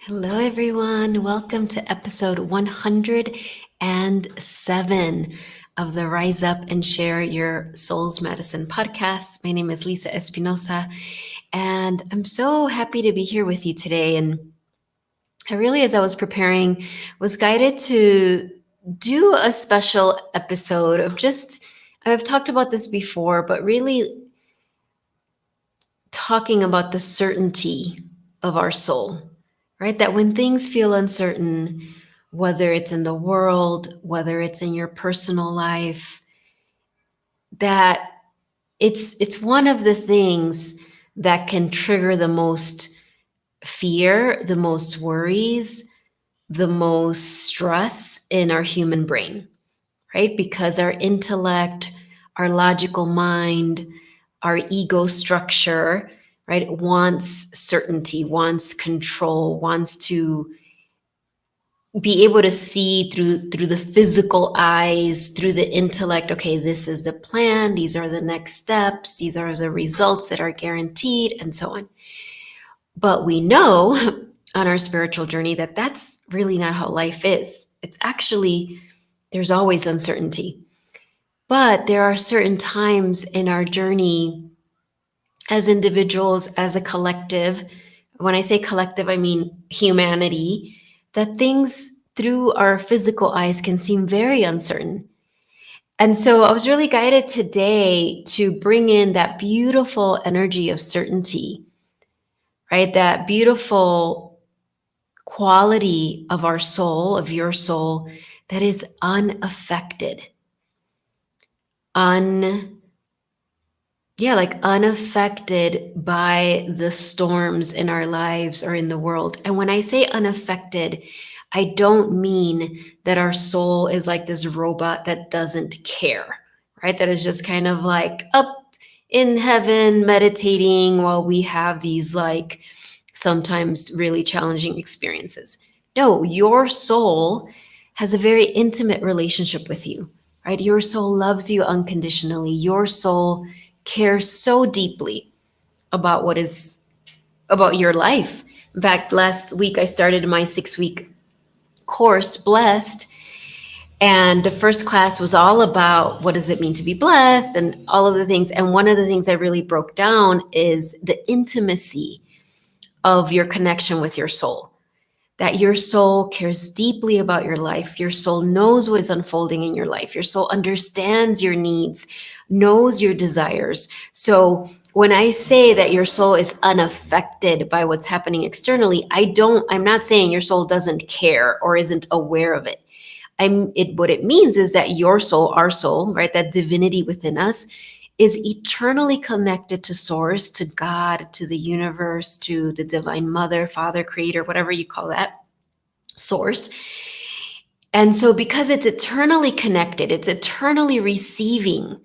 Hello, everyone. Welcome to episode 107 of the Rise Up and Share Your Soul's Medicine podcast. My name is Lisa Espinosa, and I'm so happy to be here with you today. And I really, as I was preparing, was guided to do a special episode of I've talked about this before, but really talking about the certainty of our soul, right? That when things feel uncertain, whether it's in the world, whether it's in your personal life, that it's one of the things that can trigger the most fear, the most worries, the most stress in our human brain, right? Because our intellect, our logical mind, our ego structure, right, wants certainty, wants control, wants to be able to see through the physical eyes, through the intellect. Okay, this is the plan, these are the next steps, these are the results that are guaranteed, and so on. But we know on our spiritual journey that that's really not how life is. It's actually, there's always uncertainty. But there are certain times in our journey as individuals, as a collective. When I say collective, I mean humanity, that things through our physical eyes can seem very uncertain. And so I was really guided today to bring in that beautiful energy of certainty, right? That beautiful quality of our soul, of your soul, that is unaffected, unaffected by the storms in our lives or in the world. And when I say unaffected, I don't mean that our soul is like this robot that doesn't care, right? That is just kind of like up in heaven meditating while we have these like sometimes really challenging experiences. No, your soul has a very intimate relationship with you, right? Your soul loves you unconditionally. Your soul cares so deeply about what is about your life. In fact, last week I started my 6-week course, Blessed, and the first class was all about what does it mean to be blessed and all of the things. And one of the things I really broke down is the intimacy of your connection with your soul. That your soul cares deeply about your life. Your soul knows what is unfolding in your life. Your soul understands your needs, knows your desires. So when I say that your soul is unaffected by what's happening externally, I'm not saying your soul doesn't care or isn't aware of it. What it means is that your soul, our soul, right, that divinity within us is eternally connected to source, to God, to the universe, to the divine mother, father, creator, whatever you call that, source. And so because it's eternally connected, it's eternally receiving,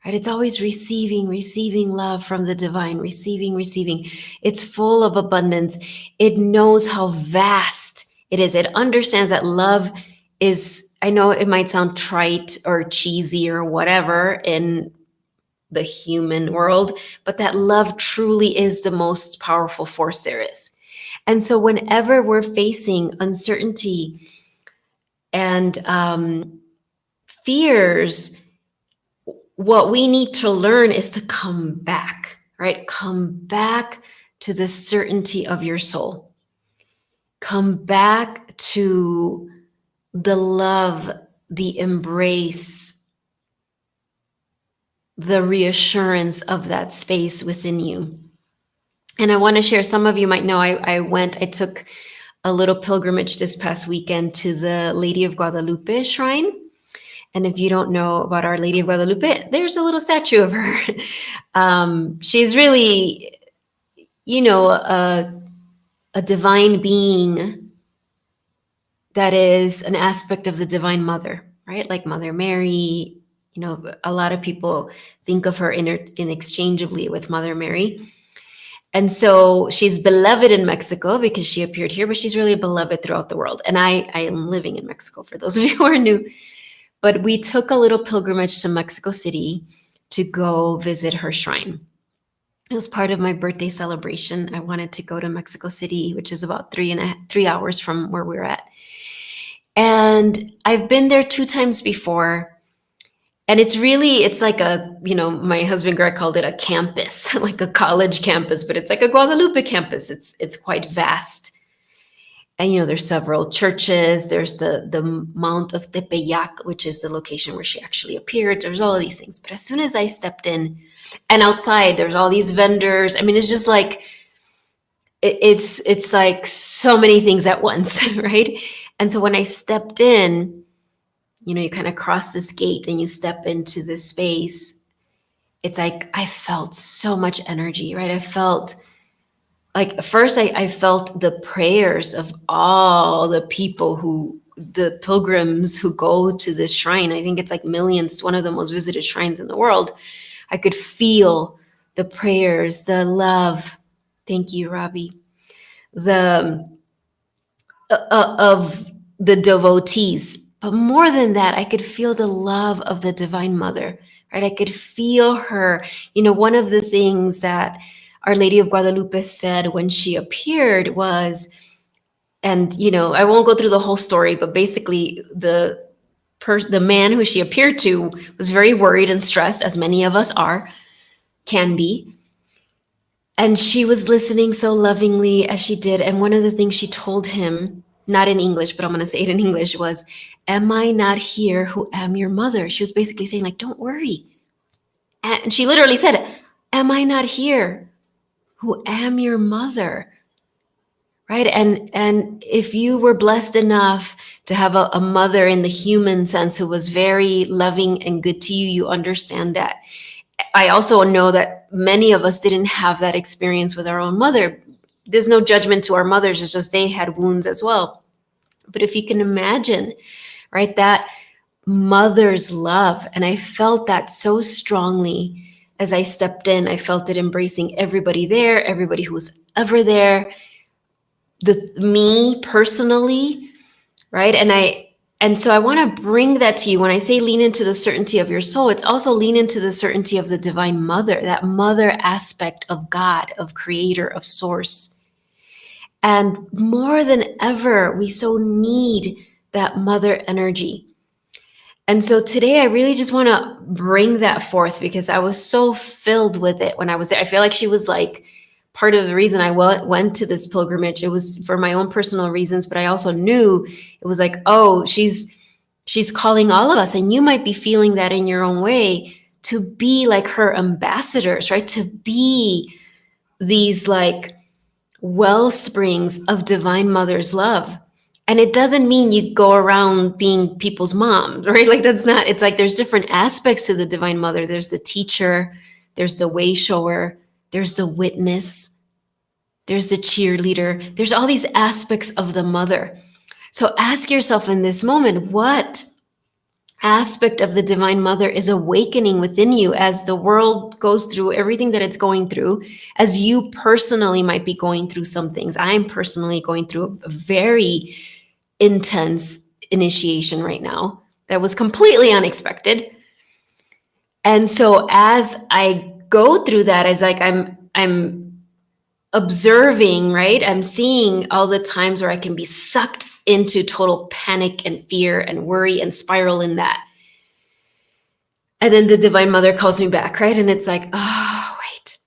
right? It's always receiving love from the divine, receiving. It's full of abundance. It knows how vast it is. It understands that love is, I know it might sound trite or cheesy or whatever in the human world, but that love truly is the most powerful force there is. And so whenever we're facing uncertainty and fears, what we need to learn is to come back, right? Come back to the certainty of your soul. Come back to the love, the embrace, the reassurance of that space within you. And I want to share, some of you might know, I took a little pilgrimage this past weekend to the Lady of Guadalupe shrine. And if you don't know about Our Lady of Guadalupe, there's a little statue of her. She's really, a divine being that is an aspect of the Divine Mother, right? Like Mother Mary. A lot of people think of her interchangeably with Mother Mary. And so she's beloved in Mexico because she appeared here, but she's really beloved throughout the world. And I am living in Mexico, for those of you who are new. But we took a little pilgrimage to Mexico City to go visit her shrine. It was part of my birthday celebration. I wanted to go to Mexico City, which is about 3 hours from where we're at. And I've been there 2 times before. And it's like my husband Greg called it a campus, like a college campus, but it's like a Guadalupe campus. It's quite vast. And there's several churches. There's the Mount of Tepeyac, which is the location where she actually appeared. There's all of these things. But as soon as I stepped in, and outside there's all these vendors. I mean, it's just like it's like so many things at once, right? And so when I stepped in, you kind of cross this gate and you step into this space. It's like I felt so much energy, right? I felt like first I felt the prayers of all the people the pilgrims who go to this shrine. I think it's like millions. It's one of the most visited shrines in the world. I could feel the prayers, the love. Thank you, Robbie. The of the devotees. But more than that, I could feel the love of the Divine Mother, right? I could feel her. One of the things that Our Lady of Guadalupe said when she appeared was, and I won't go through the whole story, but basically the man who she appeared to was very worried and stressed, as many of us can be. And she was listening so lovingly as she did. And one of the things she told him, not in English, but I'm going to say it in English, was, "Am I not here who am your mother?" She was basically saying, like, don't worry. And she literally said, "Am I not here who am your mother?" Right? And if you were blessed enough to have a mother in the human sense who was very loving and good to you, you understand that. I also know that many of us didn't have that experience with our own mother. There's no judgment to our mothers. It's just they had wounds as well. But if you can imagine, right, that mother's love, and I felt that so strongly as I stepped in. I felt it embracing everybody there, everybody who was ever there, me personally, right? And so I want to bring that to you. When I say lean into the certainty of your soul, it's also lean into the certainty of the Divine Mother, that mother aspect of God, of creator, of source. And more than ever, we so need that mother energy. And so today I really just want to bring that forth because I was so filled with it when I was there. I feel like she was like part of the reason I went to this pilgrimage. It was for my own personal reasons, but I also knew it was like, oh, she's calling all of us, and you might be feeling that in your own way, to be like her ambassadors, right? To be these like well springs of Divine Mother's love. And it doesn't mean you go around being people's mom, right? Like that's not, it's like there's different aspects to the Divine Mother. There's the teacher, there's the way shower, there's the witness, there's the cheerleader. There's all these aspects of the mother. So ask yourself in this moment, what aspect of the Divine Mother is awakening within you as the world goes through everything that it's going through, as you personally might be going through some things. I'm personally going through a very intense initiation right now that was completely unexpected. And so as I go through that, as like I'm observing, right? I'm seeing all the times where I can be sucked into total panic and fear and worry and spiral in that. And then the Divine Mother calls me back, right? And it's like, oh, wait,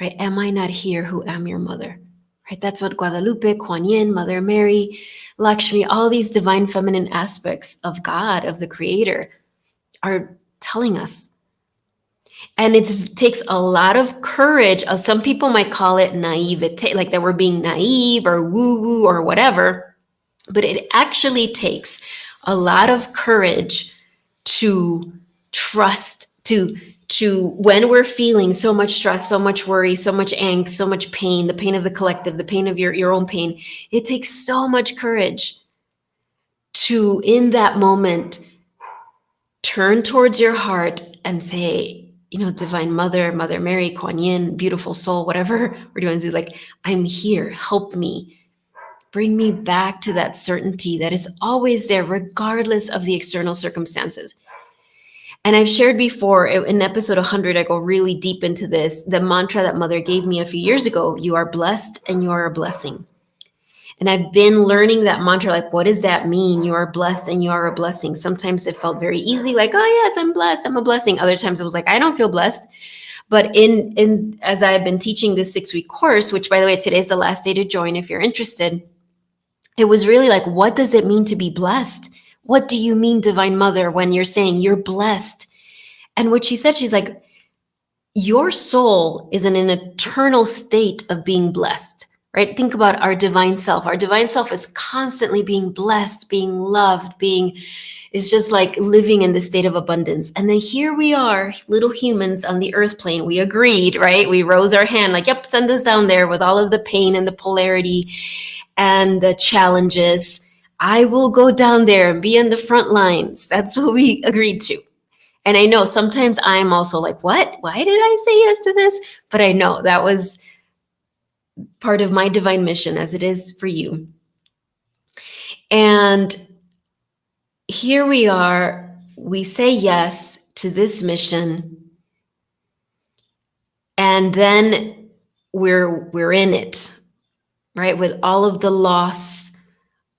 right? Am I not here who am your mother? Right? That's what Guadalupe, Kuan, Mother Mary, Lakshmi, all these divine feminine aspects of God, of the Creator, are telling us. And it takes a lot of courage. Some people might call it naivete, like that we're being naive or woo-woo or whatever. But it actually takes a lot of courage to trust, to when we're feeling so much stress, so much worry, so much angst, so much pain, the pain of the collective, the pain of your own pain. It takes so much courage to, in that moment, turn towards your heart and say, Divine Mother, Mother Mary, Kuan Yin, beautiful soul, whatever we're doing, is like, I'm here, help me. Bring me back to that certainty that is always there, regardless of the external circumstances. And I've shared before in episode 100, I go really deep into this. The mantra that mother gave me a few years ago: you are blessed and you are a blessing. And I've been learning that mantra, like, what does that mean? You are blessed and you are a blessing. Sometimes it felt very easy, like, oh yes, I'm blessed, I'm a blessing. Other times it was like, I don't feel blessed. But in as I've been teaching this 6-week course, which by the way, today's the last day to join if you're interested, it was really like, what does it mean to be blessed? What do you mean, Divine Mother, when you're saying you're blessed? And what she said, she's like, your soul is in an eternal state of being blessed, right? Think about our divine self. Our divine self is constantly being blessed, being loved, is just like living in the state of abundance. And then here we are, little humans on the earth plane. We agreed, right? We rose our hand, like, yep, send us down there with all of the pain and the polarity and the challenges. I will go down there and be in the front lines. That's what we agreed to. And I know sometimes I'm also like, what? Why did I say yes to this? But I know that was part of my divine mission, as it is for you. And here we are, we say yes to this mission, and then we're in it, right? With all of the loss,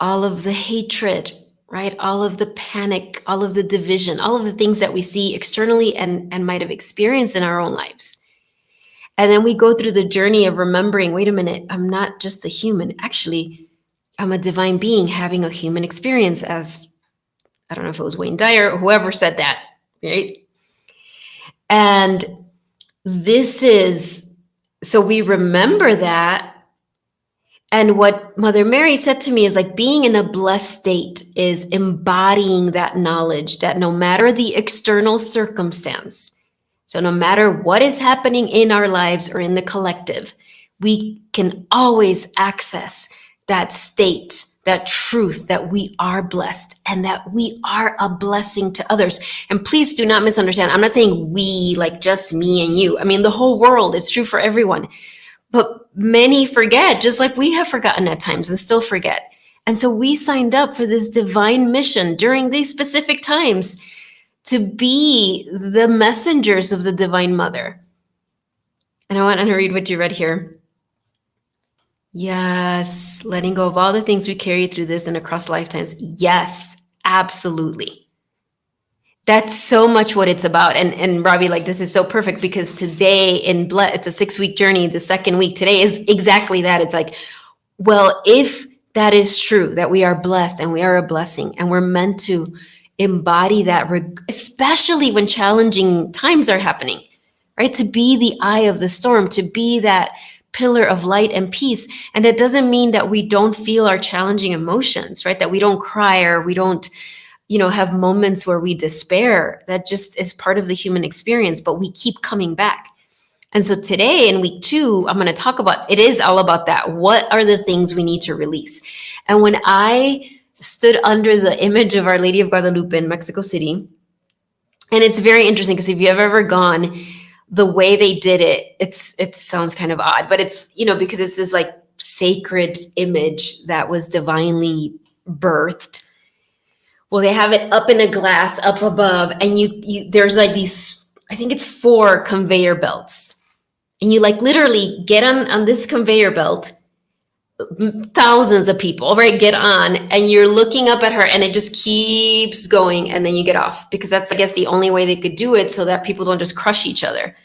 all of the hatred, right? All of the panic, all of the division, all of the things that we see externally and might have experienced in our own lives. And then we go through the journey of remembering, wait a minute, I'm not just a human. Actually, I'm a divine being having a human experience, as I don't know if it was Wayne Dyer or whoever said that, right? And so we remember that. And what Mother Mary said to me is like, being in a blessed state is embodying that knowledge that no matter the external circumstance, so no matter what is happening in our lives or in the collective, we can always access that state, that truth that we are blessed and that we are a blessing to others. And please do not misunderstand. I'm not saying we, like just me and you. I mean, the whole world, it's true for everyone. But many forget, just like we have forgotten at times and still forget. And so we signed up for this divine mission during these specific times to be the messengers of the Divine Mother. And I want to read what you read here. Yes, letting go of all the things we carry through this and across lifetimes. Yes, absolutely. That's so much what it's about. And Robbie, like, this is so perfect because today it's a 6-week journey. The second week today is exactly that. It's like, well, if that is true, that we are blessed and we are a blessing and we're meant to embody that, especially when challenging times are happening, right? To be the eye of the storm, to be that pillar of light and peace. And that doesn't mean that we don't feel our challenging emotions, right? That we don't cry or we don't, have moments where we despair. That just is part of the human experience, but we keep coming back. And so today in week 2, I'm going to talk about, it is all about that. What are the things we need to release? And when I stood under the image of Our Lady of Guadalupe in Mexico City, and it's very interesting because if you've ever gone, the way they did it, it sounds kind of odd, but it's, because it's this like sacred image that was divinely birthed. Well, they have it up in a glass up above, and you there's like these, I think it's 4 conveyor belts. And you like literally get on this conveyor belt, thousands of people, right, get on, and you're looking up at her and it just keeps going, and then you get off, because that's, I guess, the only way they could do it so that people don't just crush each other.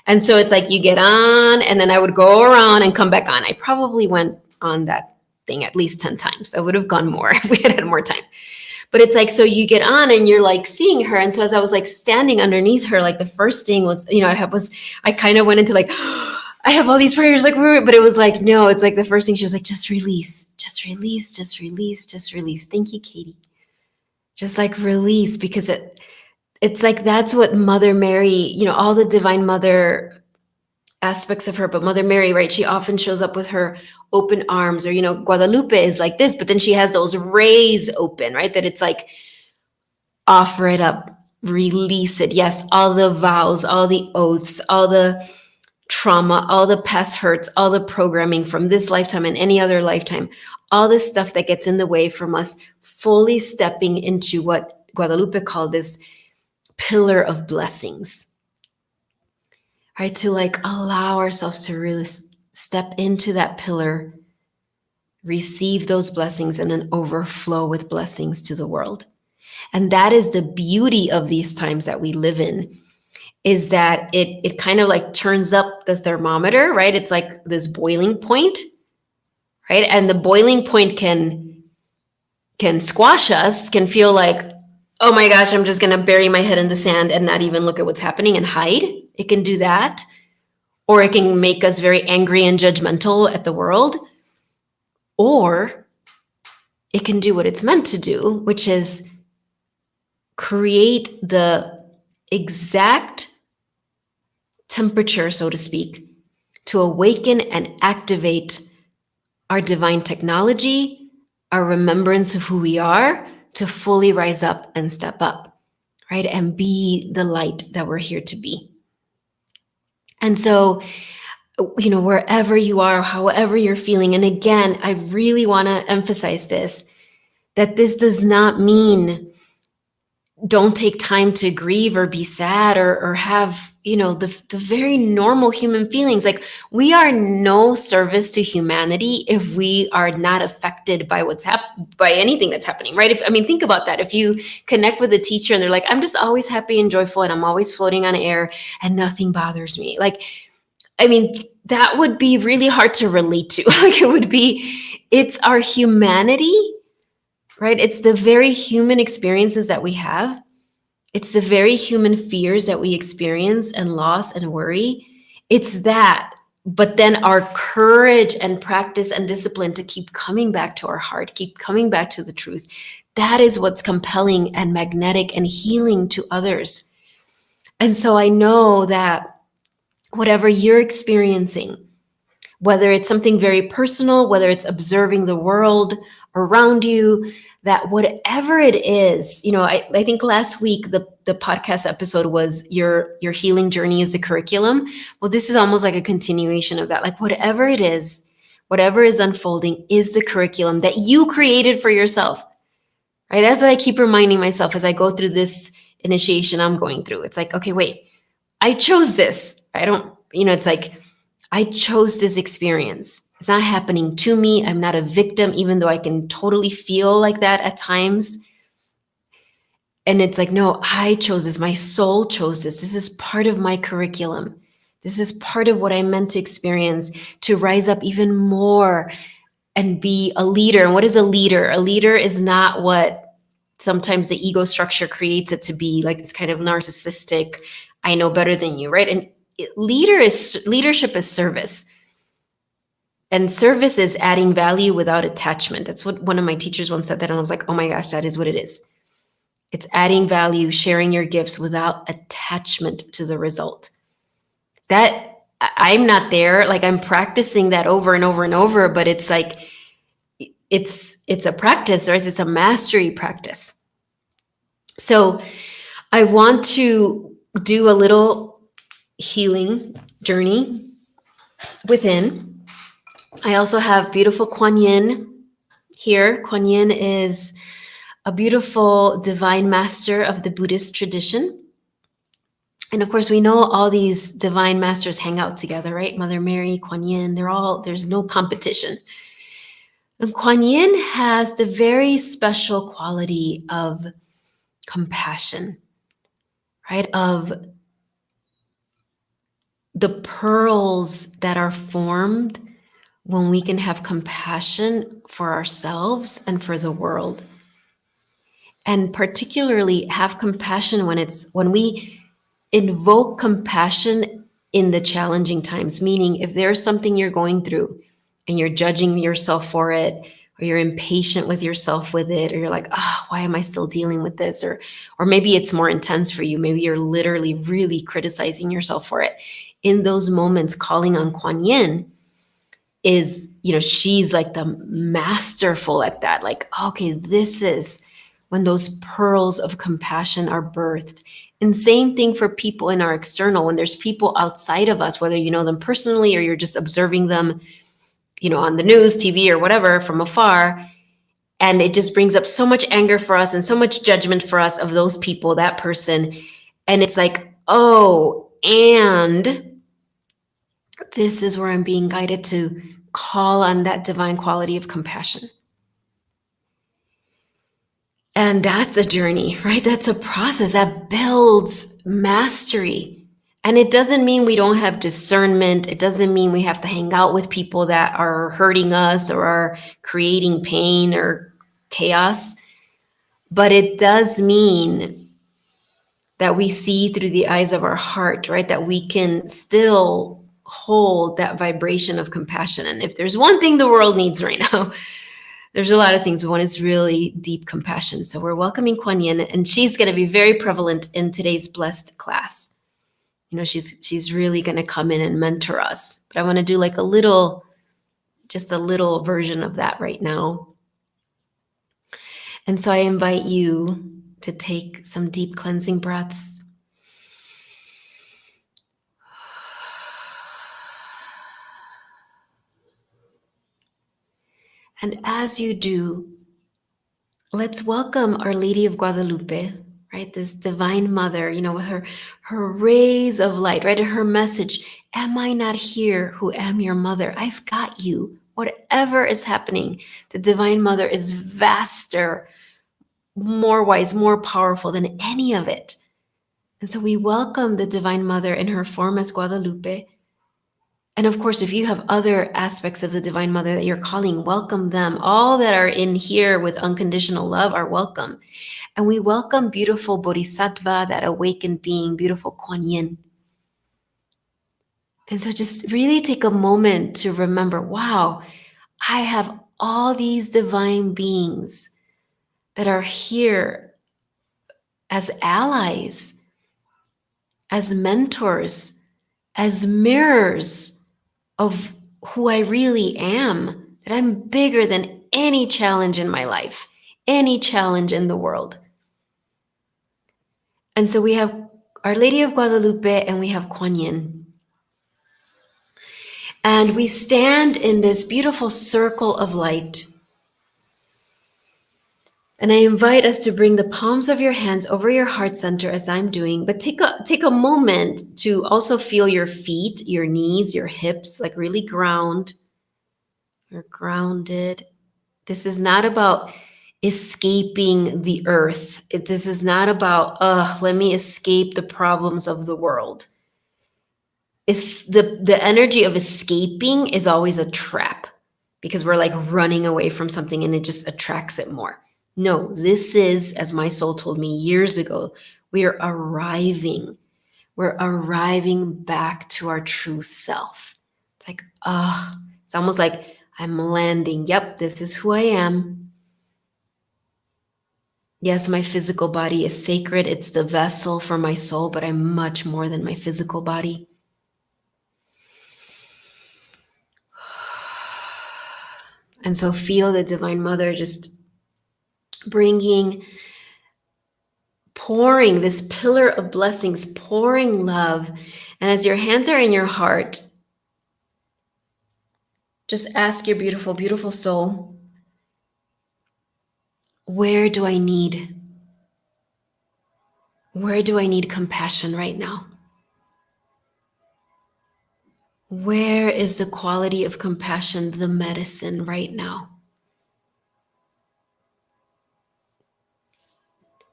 And so it's like you get on, and then I would go around and come back on. I probably went on that thing at least 10 times. I would have gone more if we had more time. But it's like, so you get on and you're like seeing her. And so as I was like standing underneath her, like the first thing was, I kind of went into like, I have all these prayers, like, but it was like, no, it's like the first thing she was like, just release, just release, just release, just release. Thank you, Katie. Just like release, because it's like, that's what Mother Mary, all the Divine Mother aspects of her, but Mother Mary, right, she often shows up with her open arms, or Guadalupe is like this, but then she has those rays open, right, that it's like, offer it up, release it. Yes, all the vows, all the oaths, all the trauma, all the past hurts, all the programming from this lifetime and any other lifetime, all this stuff that gets in the way from us fully stepping into what Guadalupe called this pillar of blessings, right? To like allow ourselves to really step into that pillar, receive those blessings, and then overflow with blessings to the world. And that is the beauty of these times that we live in, is that it kind of like turns up the thermometer, right? It's like this boiling point, right? And the boiling point can squash us, can feel like, oh my gosh, I'm just going to bury my head in the sand and not even look at what's happening and hide. It can do that. Or it can make us very angry and judgmental at the world. Or it can do what it's meant to do, which is create the exact temperature, so to speak, to awaken and activate our divine technology, our remembrance of who we are, to fully rise up and step up, right? And be the light that we're here to be. And so, wherever you are, however you're feeling, and again, I really want to emphasize this, that this does not mean don't take time to grieve or be sad or have, the very normal human feelings. Like, we are no service to humanity if we are not affected by by anything that's happening, right? Think about that. If you connect with a teacher and they're like, I'm just always happy and joyful and I'm always floating on air and nothing bothers me. That would be really hard to relate to. It's our humanity, right? It's the very human experiences that we have. It's the very human fears that we experience and loss and worry. It's that. But then our courage and practice and discipline to keep coming back to our heart, keep coming back to the truth. That is what's compelling and magnetic and healing to others. And so I know that whatever you're experiencing, whether it's something very personal, whether it's observing the world around you, that whatever it is, I think last week the podcast episode was your healing journey is a curriculum. Well, this is almost like a continuation of that. Like, whatever it is, whatever is unfolding is the curriculum that you created for yourself, right? That's what I keep reminding myself as I go through this initiation I'm going through. It's like, okay, wait, I chose this. It's like, I chose this experience. It's not happening to me. I'm not a victim, even though I can totally feel like that at times. And it's like, no, I chose this. My soul chose this. This is part of my curriculum. This is part of what I meant to experience, to rise up even more and be a leader. And what is a leader? A leader is not what sometimes the ego structure creates it to be, like this kind of narcissistic, I know better than you, right? And leadership is service. And service is adding value without attachment. That's what one of my teachers once said that. And I was like, oh my gosh, that is what it is. It's adding value, sharing your gifts without attachment to the result. That I'm not there. Like, I'm practicing that over and over and over, but it's like, it's a practice, right? It's a mastery practice. So I want to do a little healing journey within. I also have beautiful Kuan Yin here. Kuan Yin is a beautiful divine master of the Buddhist tradition. And of course, we know all these divine masters hang out together, right? Mother Mary, Kuan Yin, there's no competition. And Kuan Yin has the very special quality of compassion, right? Of the pearls that are formed when we can have compassion for ourselves and for the world. And particularly have compassion when we invoke compassion in the challenging times, meaning if there's something you're going through and you're judging yourself for it, or you're impatient with yourself with it, or you're like, oh, why am I still dealing with this? Or maybe it's more intense for you. Maybe you're literally really criticizing yourself for it. In those moments, calling on Kuan Yin is, she's like the masterful at that. Like, okay, this is when those pearls of compassion are birthed. And same thing for people in our external, when there's people outside of us, whether you know them personally or you're just observing them, on the news, TV, or whatever from afar. And it just brings up so much anger for us and so much judgment for us of those people, that person. And it's like, oh, and this is where I'm being guided to call on that divine quality of compassion. And that's a journey, right? That's a process that builds mastery. And it doesn't mean we don't have discernment. It doesn't mean we have to hang out with people that are hurting us or are creating pain or chaos. But it does mean that we see through the eyes of our heart, right? That we can still hold that vibration of compassion. And if there's one thing the world needs right now, there's a lot of things. One is really deep compassion. So we're welcoming Kuan Yin, and she's going to be very prevalent in today's blessed class. You know, she's really going to come in and mentor us. But I want to do like just a little version of that right now. And so I invite you to take some deep cleansing breaths. And as you do, let's welcome Our Lady of Guadalupe, right? This divine mother, you know, with her rays of light, right? And her message, am I not here who am your mother? I've got you. Whatever is happening, the divine mother is vaster, more wise, more powerful than any of it. And so we welcome the divine mother in her form as Guadalupe. And of course, if you have other aspects of the Divine Mother that you're calling, welcome them. All that are in here with unconditional love are welcome. And we welcome beautiful Bodhisattva, that awakened being, beautiful Kuan Yin. And so just really take a moment to remember, wow, I have all these divine beings that are here as allies, as mentors, as mirrors of who I really am, that I'm bigger than any challenge in my life, any challenge in the world. And so we have Our Lady of Guadalupe and we have Kuan Yin. And we stand in this beautiful circle of light. And I invite us to bring the palms of your hands over your heart center as I'm doing, but take a moment to also feel your feet, your knees, your hips, like really ground. You're grounded. This is not about escaping the earth. This is not about, let me escape the problems of the world. It's the energy of escaping is always a trap because we're like running away from something and it just attracts it more. No, this is, as my soul told me years ago, we are arriving. We're arriving back to our true self. It's like, it's almost like I'm landing. Yep, this is who I am. Yes, my physical body is sacred. It's the vessel for my soul, but I'm much more than my physical body. And so feel the Divine Mother just pouring this pillar of blessings, pouring love. And as your hands are in your heart, just ask your beautiful, beautiful soul, where do I need compassion right now? Where is the quality of compassion, the medicine right now?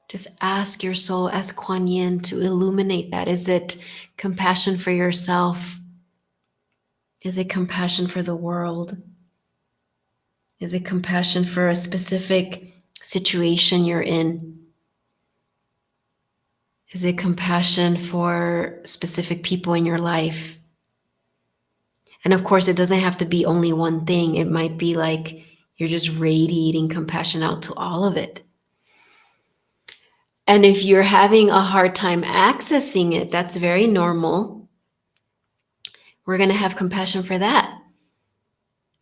Just ask your soul, ask Kuan Yin to illuminate that. Is it compassion for yourself? Is it compassion for the world? Is it compassion for a specific situation you're in? Is it compassion for specific people in your life? And of course, it doesn't have to be only one thing. It might be like you're just radiating compassion out to all of it. And if you're having a hard time accessing it, that's very normal. We're going to have compassion for that.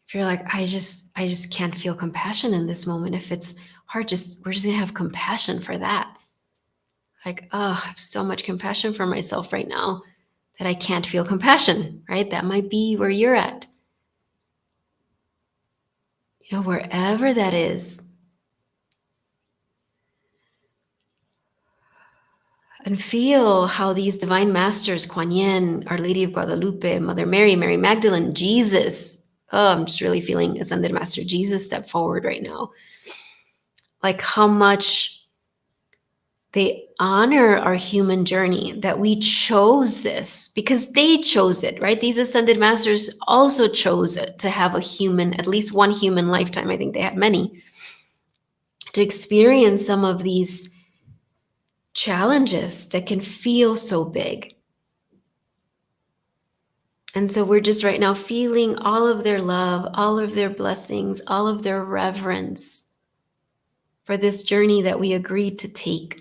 If you're like, I just can't feel compassion in this moment. If it's hard, we're just going to have compassion for that. Like, I have so much compassion for myself right now that I can't feel compassion, right? That might be where you're at. You know, wherever that is. And feel how these divine masters, Kuan Yin, Our Lady of Guadalupe, Mother Mary, Mary Magdalene, Jesus. Oh, I'm just really feeling Ascended Master Jesus step forward right now. Like how much they honor our human journey, that we chose this because they chose it, right? These Ascended Masters also chose to have a human, at least one human lifetime. I think they had many, to experience some of these challenges that can feel so big. And so we're just right now feeling all of their love, all of their blessings, all of their reverence for this journey that we agreed to take.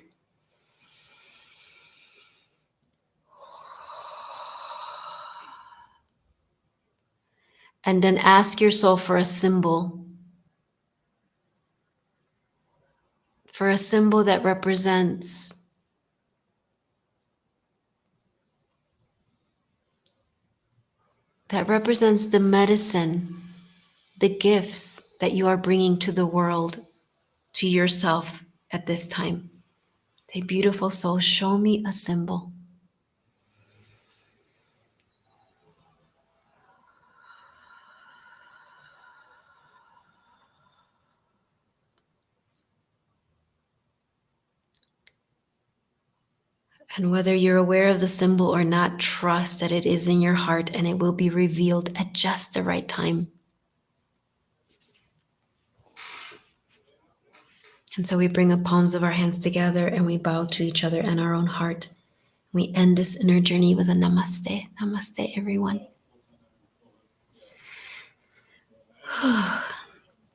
And then ask your soul for a symbol that represents the medicine, the gifts that you are bringing to the world, to yourself at this time. Say, beautiful soul, show me a symbol. And whether you're aware of the symbol or not, trust that it is in your heart and it will be revealed at just the right time. And so we bring the palms of our hands together and we bow to each other and our own heart. We end this inner journey with a namaste. Namaste, everyone.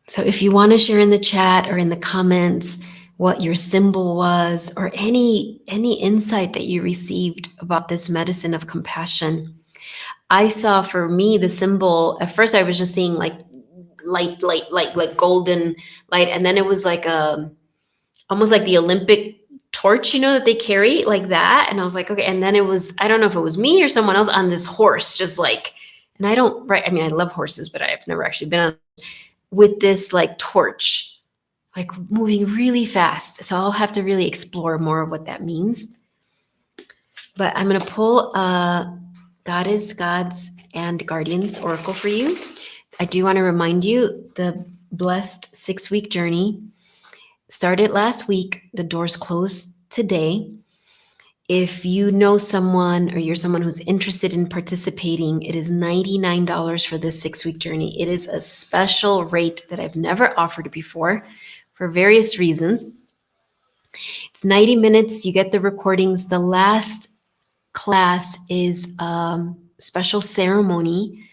So if you want to share in the chat or in the comments what your symbol was, or any insight that you received about this medicine of compassion. I saw, for me, the symbol, at first I was just seeing like light, like golden light. And then it was like almost like the Olympic torch, that they carry like that. And I was like, okay. And then it was, I don't know if it was me or someone else on this horse, just like, and I love horses, but I've never actually been on, with this like torch, like moving really fast. So I'll have to really explore more of what that means. But I'm going to pull Goddess, Gods, and Guardians Oracle for you. I do want to remind you, the blessed 6-week journey started last week. The doors closed today. If you know someone or you're someone who's interested in participating, it is $99 for this 6-week journey. It is a special rate that I've never offered before for various reasons. It's 90 minutes. You get the recordings. The last class is a special ceremony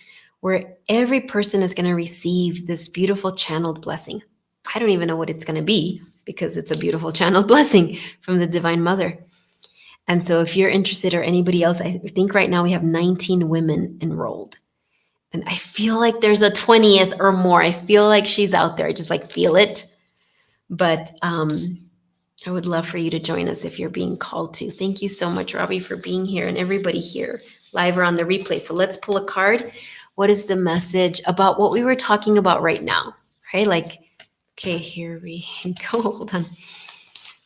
where every person is going to receive this beautiful channeled blessing. I don't even know what it's going to be because it's a beautiful channeled blessing from the Divine Mother. And so if you're interested, or anybody else, I think right now we have 19 women enrolled. And I feel like there's a 20th or more. I feel like she's out there. I just like feel it. But I would love for you to join us if you're being called to. Thank you so much, Robbie, for being here, and everybody here live or on the replay. So let's pull a card. What is the message about what we were talking about right now? Right? Like, okay, here we go. Hold on.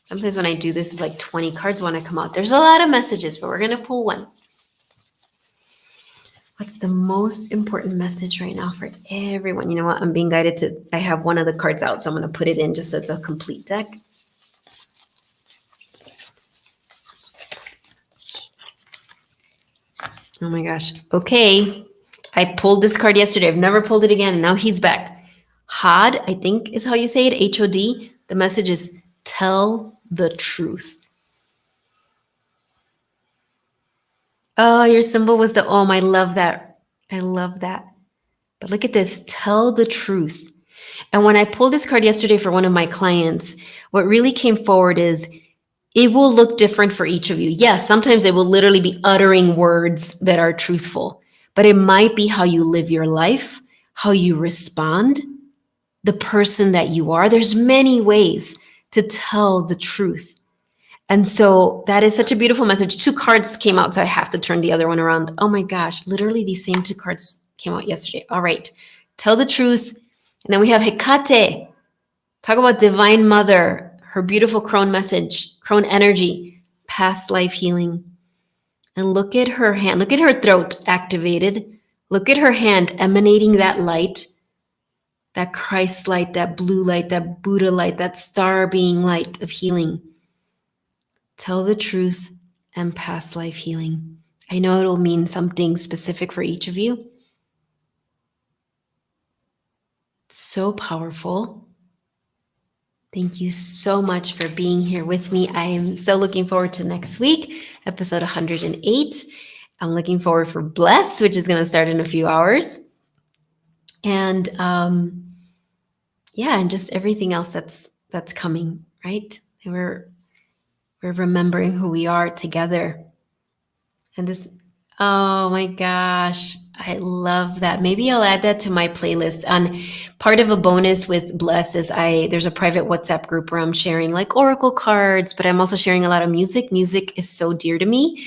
Sometimes when I do this, it's like 20 cards want to come out. There's a lot of messages, but we're going to pull one. What's the most important message right now for everyone? You know what? I'm being guided to, I have one of the cards out, so I'm going to put it in just so it's a complete deck. Oh my gosh. Okay. I pulled this card yesterday. I've never pulled it again. And now he's back. Hod, I think is how you say it. H-O-D. The message is tell the truth. Oh, your symbol was the Om. I love that. I love that. But look at this. Tell the truth. And when I pulled this card yesterday for one of my clients, what really came forward is it will look different for each of you. Yes, sometimes it will literally be uttering words that are truthful, but it might be how you live your life, how you respond, the person that you are. There's many ways to tell the truth. And so that is such a beautiful message. 2 cards came out, so I have to turn the other one around. Oh my gosh, literally these same 2 cards came out yesterday. All right, tell the truth. And then we have Hecate. Talk about Divine Mother, her beautiful crone message, crone energy. past life healing. And look at her hand, look at her throat activated. Look at her hand emanating that light, that Christ light, that blue light, that Buddha light, that star being light of healing. Tell the truth and past life healing. I know it'll mean something specific for each of you. So powerful. Thank you so much for being here with me. I am so looking forward to next week, episode 108. I'm looking forward for Bless, which is going to start in a few hours. And and just everything else that's coming, right? We're remembering who we are together. And this, oh my gosh, I love that. Maybe I'll add that to my playlist. And part of a bonus with Bless is there's a private WhatsApp group where I'm sharing like oracle cards, but I'm also sharing a lot of music. Music is so dear to me.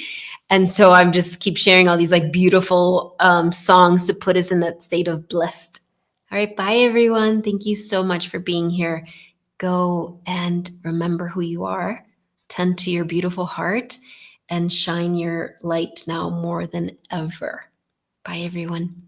And so I'm just keep sharing all these like beautiful songs to put us in that state of blessed. All right, bye everyone. Thank you so much for being here. Go and remember who you are. Tend to your beautiful heart and shine your light now more than ever. Bye, everyone.